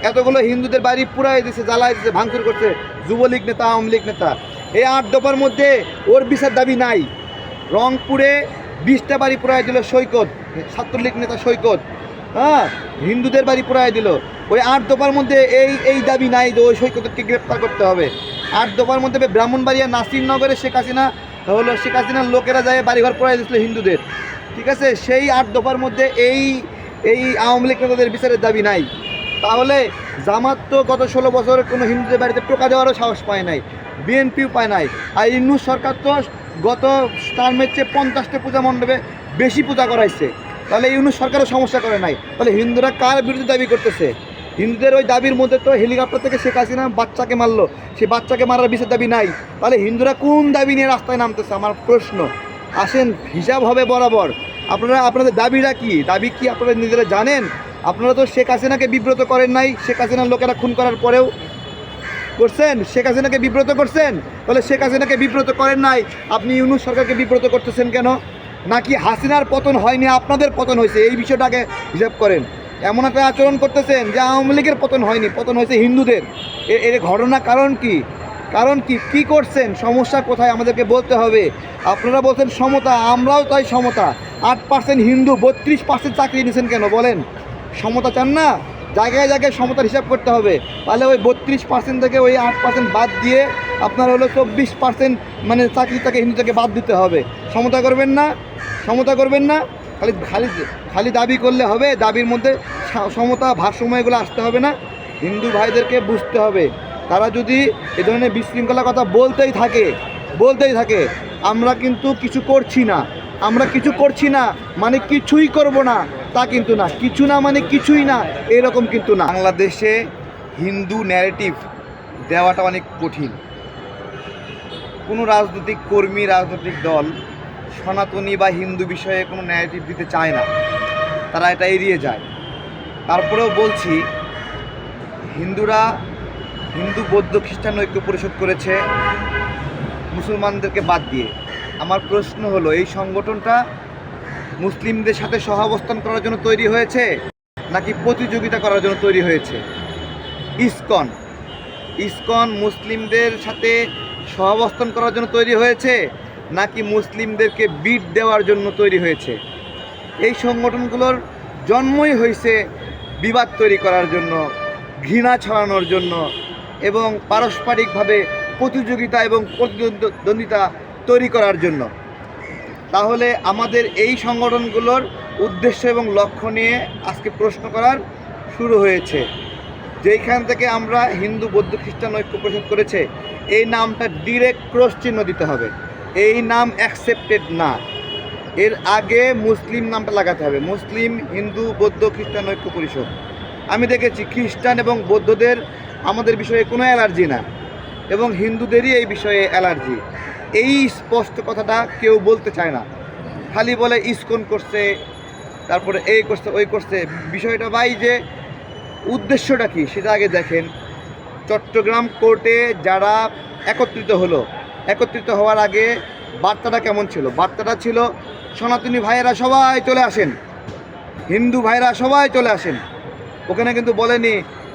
এতগুলো হিন্দুদের বাড়ি পুরাই দিচ্ছে, জ্বালাই দিচ্ছে, ভাঙচুর করছে যুবলীগ নেতা, আওয়ামী লীগ নেতা। এই 8 দফার মধ্যে ওর বিচার দাবি নাই। রংপুরে 20টা বাড়ি পুরাই দিল সৈকত, ছাত্রলীগ নেতা সৈকত, হ্যাঁ, হিন্দুদের বাড়ি পুরাই দিল। ওই 8 দফার মধ্যে এই দাবি নাই যে ওই সৈকতকে গ্রেপ্তার করতে হবে। 8 দফার মধ্যে ব্রাহ্মণবাড়িয়া নাসিরনগরে শেখ হাসিনার লোকেরা যায় বাড়িঘর পুরাই দিচ্ছিল হিন্দুদের, ঠিক আছে। সেই 8 দফার মধ্যে এই আওয়ামী লীগ নেতাদের বিচারের দাবি নাই। তাহলে জামাত তো গত 16 বছরের কোনো হিন্দুদের বাড়িতে টোকা দেওয়ারও সাহস পায় নাই, বিএনপিও পায় নাই। আর ইউনূস সরকার তো গত টার্মের চেয়ে 50টা পূজা মণ্ডপে বেশি পূজা করাইছে। তাহলে ইউনূস সরকারও সমস্যা করে নাই। তাহলে হিন্দুরা কার বিরুদ্ধে দাবি করতেছে? হিন্দুদের ওই দাবির মধ্যে তো হেলিকপ্টার থেকে শেখ হাসিনা বাচ্চাকে মারলো, সেই বাচ্চাকে মারার বিচার দাবি নাই। তাহলে হিন্দুরা কোন দাবি নিয়ে রাস্তায় নামতেছে? আমার প্রশ্ন। আসেন, হিসাব হবে বরাবর। আপনাদের দাবিটা কি? দাবি কি আপনারা নিজেরা জানেন? আপনারা তো শেখ হাসিনাকে বিব্রত করেন নাই, শেখ হাসিনার লোকেরা খুন করার পরেও করছেন, শেখ হাসিনাকে বিব্রত করছেন। তাহলে শেখ হাসিনাকে বিব্রত করেন নাই, আপনি ইউনূস সরকারকে বিব্রত করতেছেন কেন? নাকি হাসিনার পতন হয়নি, আপনাদের পতন হয়েছে? এই বিষয়টাকে হিসাব করেন। এমন একটা আচরণ করতেছেন যে আওয়ামী লীগের পতন হয়নি, পতন হয়েছে হিন্দুদের। এর ঘটনা কারণ কি? কি করছেন? সমস্যা কোথায় আমাদেরকে বলতে হবে। আপনারা বলছেন সমতা, আমরাও তাই সমতা। 8% হিন্দু, 32% চাকরি নিয়েছেন কেন বলেন? সমতা চান না? জায়গায় জায়গায় সমতার হিসাব করতে হবে। তাহলে ওই 32% থেকে ওই 8% বাদ দিয়ে আপনার হলো 24% মানে চাকরি থেকে হিন্দুদেরকে বাদ দিতে হবে। সমতা করবেন না? খালি দাবি করলে হবে? দাবির মধ্যে সমতা, ভারসাম্য এগুলো আসতে হবে না? হিন্দু ভাইদেরকে বুঝতে হবে, তারা যদি এ ধরনের বিশৃঙ্খলা কথা বলতেই থাকে, আমরা কিন্তু কিছু করছি না মানে কিছুই করব না, তা কিন্তু না। কিছু না মানে কিছুই না, এরকম কিন্তু না। বাংলাদেশে হিন্দু ন্যারেটিভ দেওয়াটা অনেক কঠিন। কোনো রাজনৈতিক কর্মী, রাজনৈতিক দল সনাতনী বা হিন্দু বিষয়ে কোনো ন্যারেটিভ দিতে চায় না, তারা এটা এড়িয়ে যায়। তারপরেও বলছি, হিন্দু বৌদ্ধ খ্রিস্টান ঐক্য পরিষদ করেছে মুসলমানদেরকে বাদ দিয়ে। আমার প্রশ্ন হলো, এই সংগঠনটা মুসলিমদের সাথে সহাবস্থান করার জন্য তৈরি হয়েছে নাকি প্রতিযোগিতা করার জন্য তৈরি হয়েছে? ইসকন মুসলিমদের সাথে সহাবস্থান করার জন্য তৈরি হয়েছে নাকি মুসলিমদেরকে বিট দেওয়ার জন্য তৈরি হয়েছে? এই সংগঠনগুলোর জন্মই হয়েছে বিবাদ তৈরি করার জন্য, ঘৃণা ছড়ানোর জন্য এবং পারস্পরিকভাবে প্রতিযোগিতা এবং প্রতিদ্বন্দ্বিতা তৈরি করার জন্য। তাহলে আমাদের এই সংগঠনগুলোর উদ্দেশ্য এবং লক্ষ্য নিয়ে আজকে প্রশ্ন করার শুরু হয়েছে। যেইখান থেকে আমরা হিন্দু বৌদ্ধ খ্রিস্টান ঐক্য পরিষদ করেছে, এই নামটা ডিরেক্ট ক্রস চিহ্ন দিতে হবে। এই নাম অ্যাকসেপ্টেড না, এর আগে মুসলিম নামটা লাগাতে হবে। মুসলিম, হিন্দু, বৌদ্ধ, খ্রিস্টান ঐক্য পরিষদ। আমি দেখেছি খ্রিস্টান এবং বৌদ্ধদের আমাদের বিষয়ে কোনো অ্যালার্জি না, এবং হিন্দুদেরই এই বিষয়ে অ্যালার্জি। এই স্পষ্ট কথাটা কেউ বলতে চায় না, খালি বলে ইসকন করছে, তারপরে এই করছে, ওই করছে। বিষয়টা ভাই যে উদ্দেশ্যটা কি সেটা আগে দেখেন। চট্টগ্রাম কোর্টে যারা একত্রিত হওয়ার আগে বার্তাটা কেমন ছিল? বার্তাটা ছিল, সনাতনী ভাইয়েরা সবাই চলে আসেন, হিন্দু ভাইরা সবাই চলে আসেন। ওখানে কিন্তু বলেনি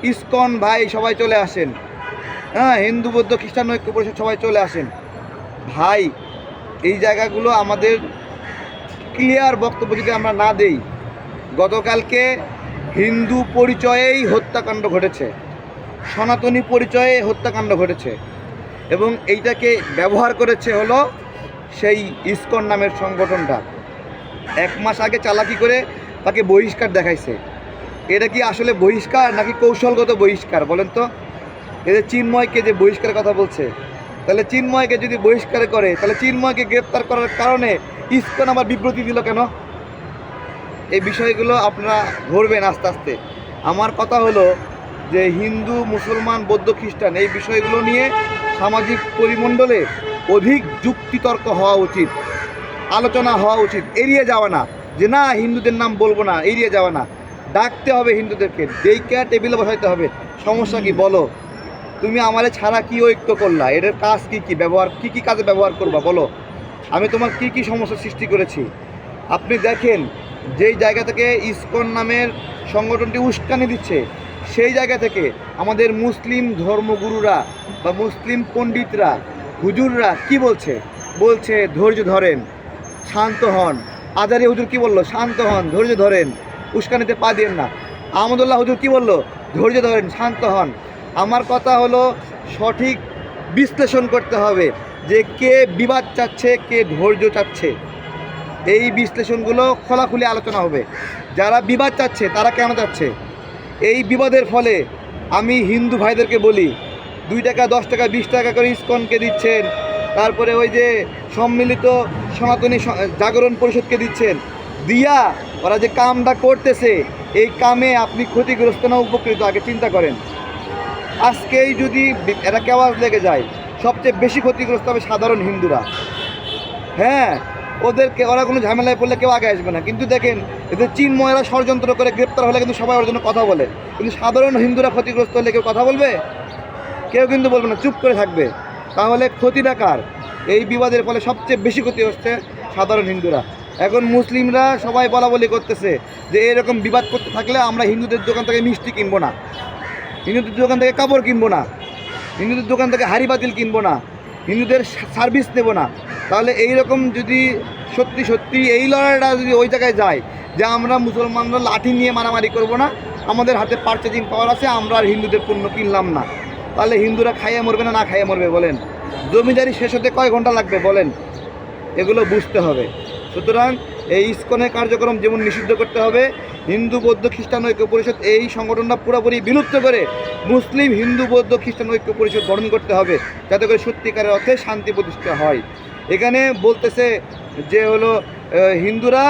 ইসকন ভাই সবাই চলে আসেন, হ্যাঁ, হিন্দু বৌদ্ধ খ্রিস্টান ঐক্য পরিষদ সবাই চলে আসেন। ভাই, এই জায়গাগুলো আমাদের ক্লিয়ার বক্তব্য যদি আমরা না দেই, গতকালকে হিন্দু পরিচয়েই হত্যাকাণ্ড ঘটেছে, সনাতনী পরিচয়ে হত্যাকাণ্ড ঘটেছে, এবং এইটাকে ব্যবহার করেছে হলো সেই ইসকন নামের সংগঠনটা। 1 মাস আগে চালাকি করে তাকে বহিষ্কার দেখাইছে। এটা কি আসলে বহিষ্কার নাকি কৌশলগত বহিষ্কার বলেন তো? এদের চিন্ময়কে যে বহিষ্কারের কথা বলছে, তাহলে চিন্ময়কে যদি বহিষ্কার করে, তাহলে চিন্ময়কে গ্রেপ্তার করার কারণে ইসকন আবার বিবৃতি দিল কেন? এই বিষয়গুলো আপনারা ধরবেন আস্তে আস্তে। আমার কথা হলো যে হিন্দু, মুসলমান, বৌদ্ধ, খ্রিস্টান এই বিষয়গুলো নিয়ে সামাজিক পরিমণ্ডলে অধিক যুক্তিতর্ক হওয়া উচিত, আলোচনা হওয়া উচিত। এড়িয়ে যাওয়া না, যে না হিন্দুদের নাম বলবো না, এড়িয়ে যাওয়া না। ডাকতে হবে হিন্দুদেরকে, ডেকে টেবিলে বসাইতে হবে। সমস্যা কি বলো? তুমি আমারে ছাড়া কি ঐক্য করলা? এটার কাজ কি ব্যবহার, কি কাজে ব্যবহার করবা বলো? আমি তোমার কি সমস্যা সৃষ্টি করেছি? আপনি দেখেন, যেই জায়গা থেকে ইসকন নামের সংগঠনটি উস্কানি দিচ্ছে, সেই জায়গা থেকে আমাদের মুসলিম ধর্মগুরুরা বা মুসলিম পণ্ডিতরা, হুজুররা কি বলছে? বলছে ধৈর্য ধরেন, শান্ত হন। আজারি হুজুর কি বললো? শান্ত হন, ধৈর্য ধরেন, উস্কানিতে পা দিয়েন না। আহমদুল্লাহ হুজুর কি বললো? ধৈর্য ধরেন, শান্ত হন। আমার কথা হলো সঠিক বিশ্লেষণ করতে হবে যে কে বিবাদ চাচ্ছে, কে ধৈর্য চাচ্ছে। এই বিশ্লেষণগুলো খোলাখুলি আলোচনা হবে। যারা বিবাদ চাচ্ছে তারা কেন চাচ্ছে? এই বিবাদের ফলে আমি হিন্দু ভাইদেরকে বলি, 2 টাকা 10 টাকা 20 টাকা করে ইসকনকে দিচ্ছেন, তারপরে ওই যে সম্মিলিত সনাতনী জাগরণ পরিষদকে দিচ্ছেন, দিয়া ওরা যে কামটা করতেছে এই কামে আপনি ক্ষতিগ্রস্ত না উপকৃত আগে চিন্তা করেন। আজকেই যদি এরা কেওয়াজ লেগে যায়, সবচেয়ে বেশি ক্ষতিগ্রস্ত হবে সাধারণ হিন্দুরা। হ্যাঁ, ওদেরকে ওরা কোনো ঝামেলায় পড়লে কেউ আগে আসবে না। কিন্তু দেখেন এদের চিন্ময়েরা ষড়যন্ত্র করে গ্রেপ্তার হলে কিন্তু সবাই ওর জন্য কথা বলে, কিন্তু সাধারণ হিন্দুরা ক্ষতিগ্রস্ত হলে কেউ কথা বলবে? কেউ কিন্তু বলবে না, চুপ করে থাকবে। তাহলে ক্ষতিটা কার? এই বিবাদের ফলে সবচেয়ে বেশি ক্ষতি হচ্ছে সাধারণ হিন্দুরা। এখন মুসলিমরা সবাই বলা বলি করতেছে যে এরকম বিবাদ করতে থাকলে আমরা হিন্দুদের দোকান থেকে মিষ্টি কিনবো না, হিন্দুদের দোকান থেকে কাপড় কিনবো না, হিন্দুদের দোকান থেকে হাড়ি বাতিল কিনবো না, হিন্দুদের সার্ভিস দেবো না। তাহলে এই রকম যদি সত্যি সত্যি এই লড়াইটা যদি ওই জায়গায় যায় যে আমরা মুসলমানরা লাঠি নিয়ে মারামারি করব না, আমাদের হাতে পারচেজিং পাওয়ার আছে, আমরা আর হিন্দুদের পণ্য কিনলাম না, তাহলে হিন্দুরা খাইয়ে মরবে না খাইয়ে মরবে বলেন? জমিদারি শেষ হতে কয় ঘন্টা লাগবে বলেন? এগুলো বুঝতে হবে। সুতরাং এই ইসকনের কার্যক্রম যেমন নিষিদ্ধ করতে হবে, হিন্দু বৌদ্ধ খ্রিস্টান ঐক্য পরিষদ এই সংগঠনটা পুরোপুরি বিলুপ্ত করে মুসলিম হিন্দু বৌদ্ধ খ্রিস্টান ঐক্য পরিষদ গঠন করতে হবে, যাতে করে সত্যিকারের অর্থে শান্তি প্রতিষ্ঠা হয়। এখানে বলতেছে যে হলো হিন্দুরা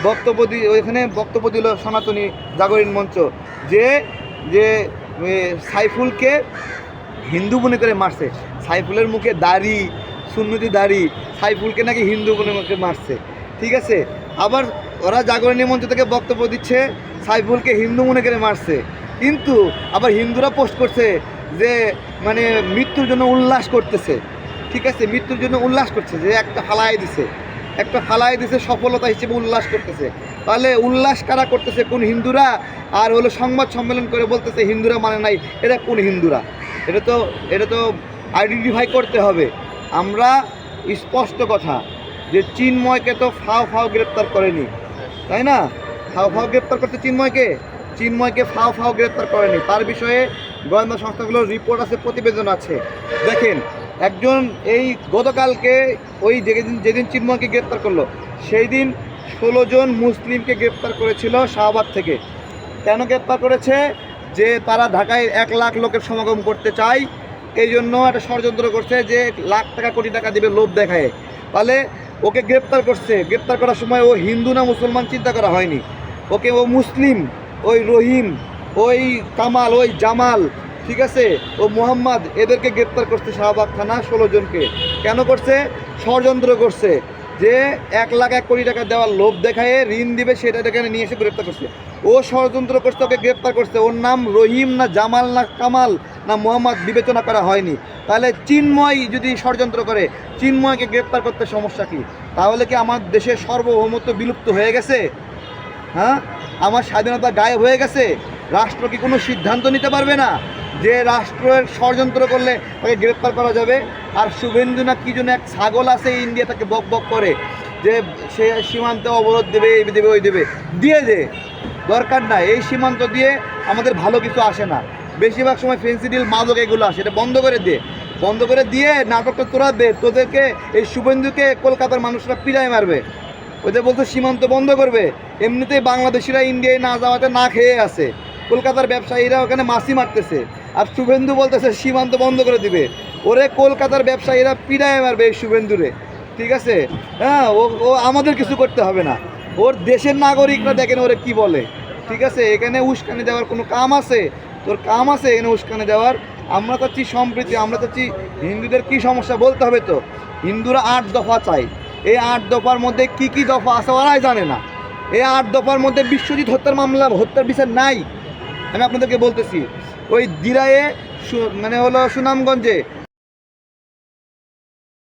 বক্তব্য ওইখানে বক্তব্য দিল সনাতনী জাগরণ মঞ্চ যে যে সাইফুলকে হিন্দু মনে করে মারছে। সাইফুলের মুখে দাড়ি, সুন্নতি দাড়ি, সাইফুলকে নাকি হিন্দু মনে করে মারছে। ঠিক আছে, আবার ওরা জাগরণী মঞ্চ থেকে বক্তব্য দিচ্ছে সাইফুলকে হিন্দু মনে করে মারছে, কিন্তু আবার হিন্দুরা পোস্ট করছে যে মানে মৃত্যুর জন্য উল্লাস করতেছে। ঠিক আছে, মৃত্যুর জন্য উল্লাস করছে, যে একটা ফালাই দিছে সফলতা হিসেবে উল্লাস করতেছে। তাহলে উল্লাস কারা করতেছে? কোন হিন্দুরা? আর হলো সংবাদ সম্মেলন করে বলতেছে হিন্দুরা মানে নাই, এটা কোন হিন্দুরা? এটা তো আইডেন্টিফাই করতে হবে। আমরা স্পষ্ট কথা যে চিন্ময়কে তো ফাও গ্রেপ্তার করেনি, তাই না? ফাও গ্রেপ্তার করতে চিন্ময়কে ফাও গ্রেপ্তার করেনি। তার বিষয়ে গোয়েন্দা সংস্থাগুলোর রিপোর্ট আছে, প্রতিবেদন আছে। দেখেন, একজন এই গতকালকে ওই যেদিন চিন্ময়কে গ্রেপ্তার করলো সেই দিন 16 জন মুসলিমকে গ্রেপ্তার করেছিল শাহবাগ থেকে। কেন গ্রেপ্তার করেছে? যে তারা ঢাকায় 1 লাখ লোকের সমাগম করতে চায়, এই জন্য একটা ষড়যন্ত্র করছে যে লাখ টাকা কোটি টাকা দিবে লোভ দেখায়। তাহলে ওকে গ্রেপ্তার করছে, গ্রেপ্তার করার সময় ও হিন্দু না মুসলমান চিন্তা করা হয়নি, ওকে ও মুসলিম, ওই রহিম, ওই কামাল, ওই জামাল, ঠিক আছে, ও মোহাম্মদ, এদেরকে গ্রেপ্তার করছে শাহবাগ থানা 16 জনকে। কেন করছে? ষড়যন্ত্র করছে যে 1 লাখ 1 কোটি টাকা দেওয়ার লোভ দেখায় ঋণ দিবে, সেটা এখানে নিয়ে এসে গ্রেপ্তার করছে। ও ষড়যন্ত্র করছে, ওকে গ্রেপ্তার করছে। ওর নাম রহিম না জামাল না কামাল না মোহাম্মদ বিবেচনা করা হয়নি। তাহলে চিন্ময় যদি ষড়যন্ত্র করে, চিন্ময়কে গ্রেপ্তার করতে সমস্যা কি? তাহলে কি আমার দেশের সার্বভৌমত্ব বিলুপ্ত হয়ে গেছে? হ্যাঁ, আমার স্বাধীনতা গায়েব হয়ে গেছে? রাষ্ট্র কি কোনো সিদ্ধান্ত নিতে পারবে না যে রাষ্ট্রের ষড়যন্ত্র করলে তাকে গ্রেপ্তার করা যাবে? আর শুভেন্দু না কি জন্য এক ছাগল আছে ইন্ডিয়া, তাকে বক বক করে যে সে সীমান্তে অবরোধ দেবে, এই দেবে, ওই দেবে, দিয়ে দে, দরকার নাই। এই সীমান্ত দিয়ে আমাদের ভালো কিছু আসে না, বেশিরভাগ সময় ফেন্সিডিল মাদক এগুলো আসে, এটা বন্ধ করে দিয়ে নাটকটা তোরা দে। তোদেরকে এই শুভেন্দুকে কলকাতার মানুষরা পিড়ায় মারবে, ওদের বলতে সীমান্ত বন্ধ করবে। এমনিতেই বাংলাদেশিরা ইন্ডিয়ায় না যাওয়াতে না খেয়ে আছে, কলকাতার ব্যবসায়ীরা ওখানে মাছি মারতেছে, আর শুভেন্দু বলতেছে সীমান্ত বন্ধ করে দিবে। ওরে কলকাতার ব্যবসায়ীরা পিড়ায় মারবে এই শুভেন্দুরে, ঠিক আছে? হ্যাঁ, ও আমাদের কিছু করতে হবে না, ওর দেশের নাগরিকরা দেখেন ওরে কি বলে, ঠিক আছে? এখানে উস্কানি দেওয়ার কোনো কাম আছে? তোর কাম আছে এখানে উস্কানি দেওয়ার? আমরা চাচ্ছি সম্প্রীতি, আমরা চাচ্ছি হিন্দুদের কি সমস্যা বলতে হবে। তো হিন্দুরা 8 দফা চাই, এই 8 দফার মধ্যে কি কি দফা আছে ওরাই জানে না। এই 8 দফার মধ্যে বিশ্বজিৎ হত্যার মামলা, হত্যার বিচার নাই। আমি আপনাদেরকে বলতেছি, ওই দিরায়ে মানে হলো সুনামগঞ্জে